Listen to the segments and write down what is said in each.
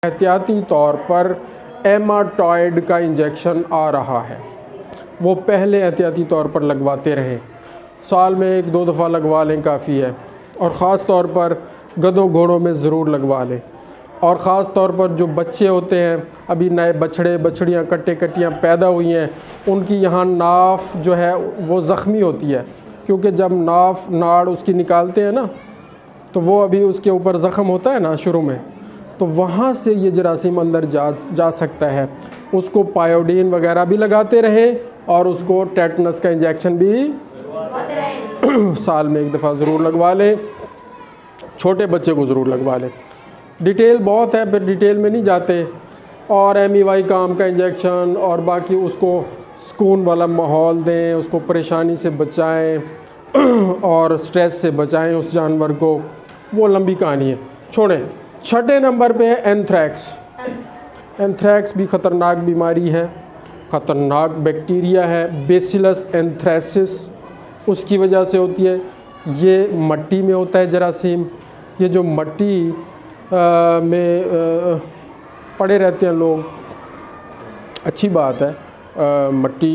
एहतियाती तौर पर एमाटॉयड का इंजेक्शन आ रहा है, वो पहले एहतियाती तौर पर लगवाते रहे। साल में 1-2 दफ़ा लगवा लें काफ़ी है, और ख़ास तौर पर गधों घोड़ों में ज़रूर लगवा लें। और ख़ास तौर पर जो बच्चे होते हैं, अभी नए बछड़े बछड़ियाँ कट्टियाँ पैदा हुई हैं, उनकी यहाँ नाफ जो है वो ज़ख्मी होती है, क्योंकि जब नाड़ उसकी निकालते हैं ना, तो वो अभी उसके ऊपर ज़ख़म होता है ना शुरू में, तो वहाँ से ये जरासीम अंदर जा सकता है। उसको पायोडीन वगैरह भी लगाते रहे, और उसको टेटनस का इंजेक्शन भी साल में 1 दफ़ा ज़रूर लगवा लें। छोटे बच्चे को ज़रूर लगवा लें। डिटेल बहुत है, फिर डिटेल में नहीं जाते। और MEY काम का इंजेक्शन, और बाकी उसको सुकून वाला माहौल दें, उसको परेशानी से बचाएं और स्ट्रेस से बचाएं उस जानवर को, वो लंबी कहानी है, छोड़ें। 6 नंबर पे है एंथ्रैक्स। एंथ्रैक्स भी ख़तरनाक बीमारी है, ख़तरनाक बैक्टीरिया है, बेसिलस एंथ्रेसिस उसकी वजह से होती है। ये मट्टी में होता है जरासीम। ये जो मट्टी में पड़े रहते हैं लोग, अच्छी बात है, मट्टी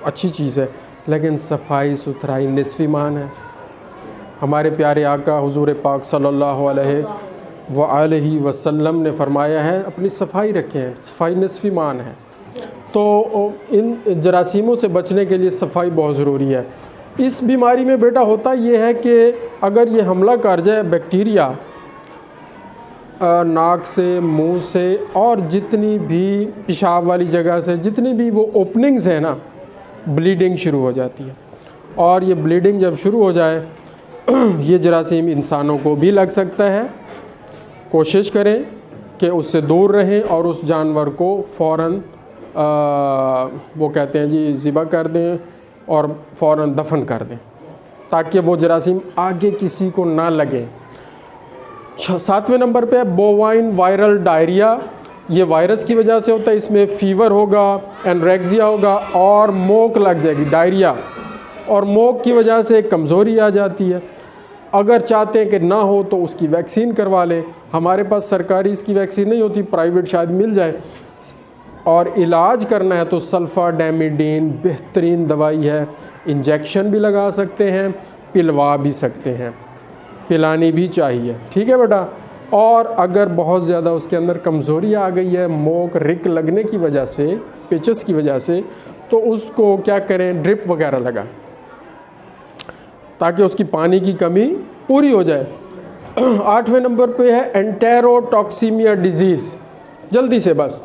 अच्छी चीज़ है, लेकिन सफाई सुथराई निस्फ़ ईमान है। हमारे प्यारे आका हुज़ूर पाक सल्लल्लाहु अलैहि वसल्लम ने फरमाया है, अपनी सफाई रखें, सफाई निस्फ़ ईमान है। तो इन जरासीमों से बचने के लिए सफाई बहुत ज़रूरी है। इस बीमारी में बेटा होता ये है कि अगर ये हमला कर जाए बैक्टीरिया नाक से, मुंह से, और जितनी भी पेशाब वाली जगह से, जितनी भी वो ओपनिंग्स हैं ना, ब्लीडिंग शुरू हो जाती है। और ये ब्लीडिंग जब शुरू हो जाए ये जरासीम इंसानों को भी लग सकता है। कोशिश करें कि उससे दूर रहें और उस जानवर को फ़ौरन वो कहते हैं जी ज़िबा कर दें और फ़ौरन दफन कर दें, ताकि वो जरासीम आगे किसी को ना लगे। 7वें नंबर पे है बोवाइन वायरल डायरिया। ये वायरस की वजह से होता है। इसमें फ़ीवर होगा, एनरेक्सिया होगा और मोक लग जाएगी, डायरिया, और मोक की वजह से कमज़ोरी आ जाती है। अगर चाहते हैं कि ना हो तो उसकी वैक्सीन करवा लें। हमारे पास सरकारी इसकी वैक्सीन नहीं होती, प्राइवेट शायद मिल जाए। और इलाज करना है तो सल्फाडेमिडीन बेहतरीन दवाई है, इंजेक्शन भी लगा सकते हैं, पिलवा भी सकते हैं, पिलानी भी चाहिए, ठीक है बेटा। और अगर बहुत ज़्यादा उसके अंदर कमज़ोरी आ गई है मोक रिक लगने की वजह से, पेचस की वजह से, तो उसको क्या करें, ड्रिप वगैरह लगाएं, ताकि उसकी पानी की कमी पूरी हो जाए। 8वें नंबर पे है एंटेरोटॉक्सीमिया डिजीज़। जल्दी से बस,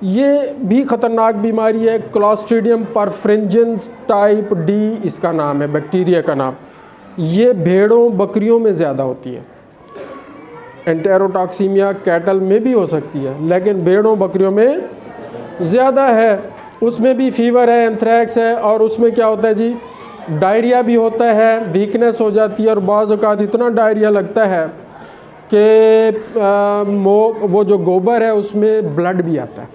ये भी ख़तरनाक बीमारी है, क्लॉस्ट्रीडियम परफ्रिंजेंस टाइप डी इसका नाम है, बैक्टीरिया का नाम। ये भेड़ों बकरियों में ज़्यादा होती है। एंटेरोटॉक्सीमिया कैटल में भी हो सकती है, लेकिन भेड़ों बकरियों में ज़्यादा है। उसमें भी फ़ीवर है, एंथ्रैक्स है, और उसमें क्या होता है जी, डायरिया भी होता है, वीकनेस हो जाती है, और बाज़ औक़ात इतना डायरिया लगता है कि वो जो गोबर है उसमें ब्लड भी आता है,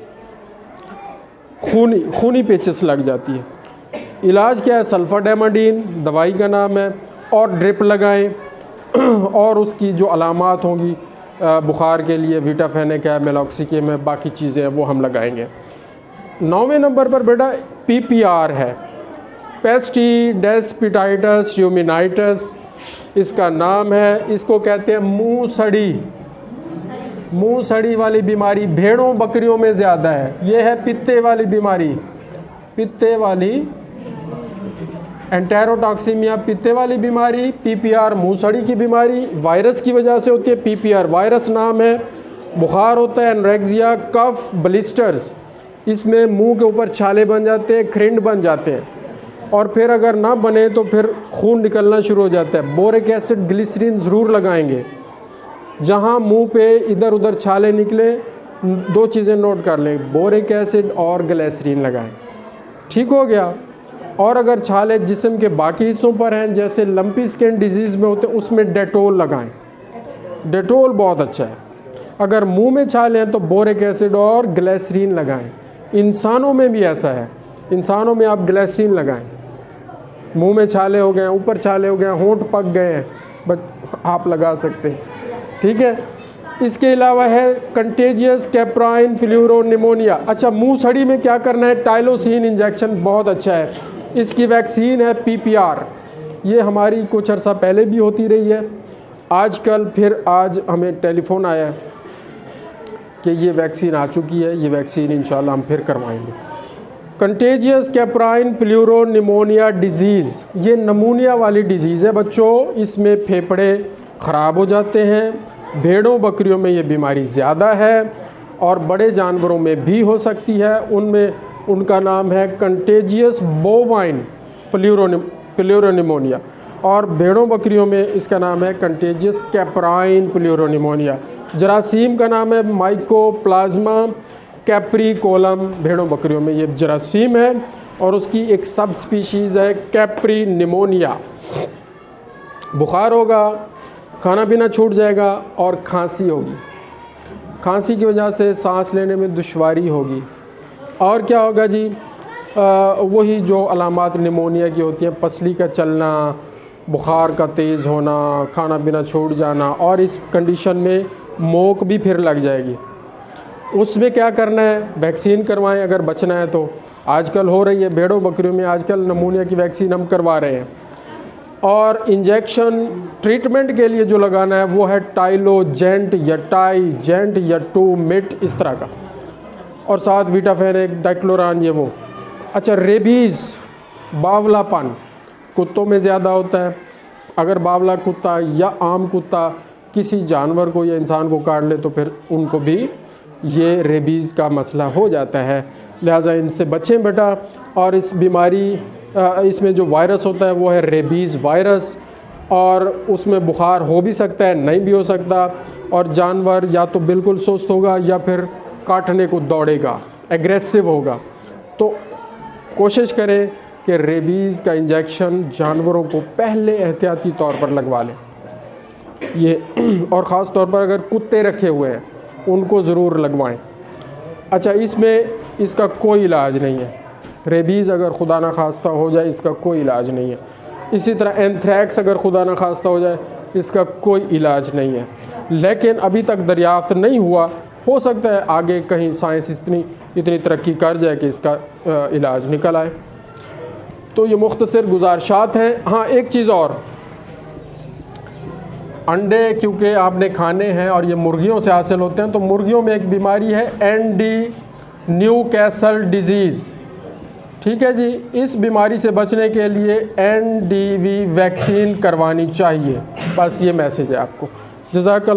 खूनी पेचिस लग जाती है। इलाज क्या है, सल्फाडेमिडीन दवाई का नाम है, और ड्रिप लगाएं। और उसकी जो अलामात होंगी बुखार के लिए विटाफेनिक है, मेलॉक्सिकिम है, बाकी चीज़ें हैं वो हम लगाएंगे। 9वें नंबर पर बेटा PPR है, पेस्टी डेस्पिटाइटस र्यूमिनाइटस इसका नाम है। इसको कहते हैं मुँह सड़ी वाली बीमारी, भेड़ों बकरियों में ज़्यादा है। ये है पित्ते वाली बीमारी, पित्ते वाली एंटेरोटॉक्सीमिया पित्ते वाली बीमारी। PPR मुँह सड़ी की बीमारी वायरस की वजह से होती है। PPR वायरस नाम है, बुखार होता है, एनरेक्सिया, कफ, ब्लिस्टर्स, इसमें मुंह के ऊपर छाले बन जाते हैं, खरिंड बन जाते हैं, और फिर अगर ना बने तो फिर खून निकलना शुरू हो जाता है। बोरिक एसिड ग्लिसरीन ज़रूर लगाएंगे। जहाँ मुंह पे इधर उधर छाले निकले, 2 चीज़ें नोट कर लें, बोरिक एसिड और ग्लिसरीन लगाएं, ठीक हो गया। और अगर छाले जिस्म के बाकी हिस्सों पर हैं, जैसे लंपी स्किन डिजीज़ में होते हैं, उसमें डेटोल लगाएं, डेटोल बहुत अच्छा है। अगर मुंह में छाले हैं तो बोरिक एसिड और ग्लिसरीन लगाएं। इंसानों में भी ऐसा है, इंसानों में आप ग्लिसरीन लगाएं। मुंह में छाले हो गए, ऊपर छाले हो गए, होंठ पक गए हैं, बट आप लगा सकते हैं, ठीक है। इसके अलावा है कंटेजियस कैप्राइन प्लूरोनिमोनिया। अच्छा, मुंह सड़ी में क्या करना है? टाइलोसिन इंजेक्शन बहुत अच्छा है। इसकी वैक्सीन है PPR। ये हमारी कुछ अर्सा पहले भी होती रही है, आजकल फिर आज हमें टेलीफोन आया है कि ये वैक्सीन आ चुकी है। ये वैक्सीन इंशाल्लाह हम फिर करवाएंगे। कंटेजियस कैप्राइन प्लूरोनिमोनिया डिजीज़, ये नमूनिया वाली डिजीज़ है बच्चों। इसमें फेफड़े ख़राब हो जाते हैं। भेड़ों बकरियों में ये बीमारी ज़्यादा है और बड़े जानवरों में भी हो सकती है। उनमें उनका नाम है कंटेजियस बोवाइन प्लूरोनिमोनिया और भेड़ों बकरियों में इसका नाम है कंटेजियस कैप्राइन प्लूरोनिमोनिया। जरासीम का नाम है माइकोप्लाज्मा कैप्रिकोलम। भेड़ों बकरियों में ये जरासीम है और उसकी एक सब स्पीशीज़ है कैप्री निमोनिया। बुखार होगा, खाना पीना छूट जाएगा और खांसी होगी। खांसी की वजह से सांस लेने में दुश्वारी होगी। और क्या होगा जी? वही जो अलामात निमोनिया की होती हैं, पसली का चलना, बुखार का तेज़ होना, खाना पीना छूट जाना, और इस कंडीशन में मोक भी फिर लग जाएगी। उसमें क्या करना है? वैक्सीन करवाएं अगर बचना है तो। आजकल हो रही है भेड़ों बकरियों में, आजकल नमूनिया की वैक्सीन हम करवा रहे हैं। और इंजेक्शन ट्रीटमेंट के लिए जो लगाना है वो है टाइलोजेंट या टाइजेंट या टूमिट, इस तरह का, और साथ विटाफेनेक, डाइक्लोरान, ये वो। अच्छा, रेबीज़, बावलापन कुत्तों में ज़्यादा होता है। अगर बावला कुत्ता या आम कुत्ता किसी जानवर को या इंसान को काट ले तो फिर उनको भी ये रेबीज़ का मसला हो जाता है। लिहाजा इनसे बचें बेटा। और इस बीमारी इसमें जो वायरस होता है वो है रेबीज़ वायरस, और उसमें बुखार हो भी सकता है, नहीं भी हो सकता, और जानवर या तो बिल्कुल सुस्त होगा या फिर काटने को दौड़ेगा, एग्रेसिव होगा। तो कोशिश करें कि रेबीज़ का इंजेक्शन जानवरों को पहले एहतियाती तौर पर लगवा लें ये, और ख़ास तौर पर अगर कुत्ते रखे हुए हैं उनको ज़रूर लगवाएं। अच्छा, इसमें इसका कोई इलाज नहीं है। रेबीज़ अगर खुदा ना खास्ता हो जाए इसका कोई इलाज नहीं है। इसी तरह एंथ्रैक्स अगर खुदा ना खास्ता हो जाए इसका कोई इलाज नहीं है। लेकिन अभी तक दरियाफ्त नहीं हुआ, हो सकता है आगे कहीं साइंस इतनी तरक्की कर जाए कि इसका इलाज निकल आए। तो ये मुख्तसर गुजारिशात हैं। हाँ, एक चीज़ और, अंडे क्योंकि आपने खाने हैं और ये मुर्गियों से हासिल होते हैं, तो मुर्गियों में एक बीमारी है एनडी न्यूकैसल डिजीज़। ठीक है जी, इस बीमारी से बचने के लिए NDV वैक्सीन करवानी चाहिए। बस ये मैसेज है आपको। जज़ाकल्लाह।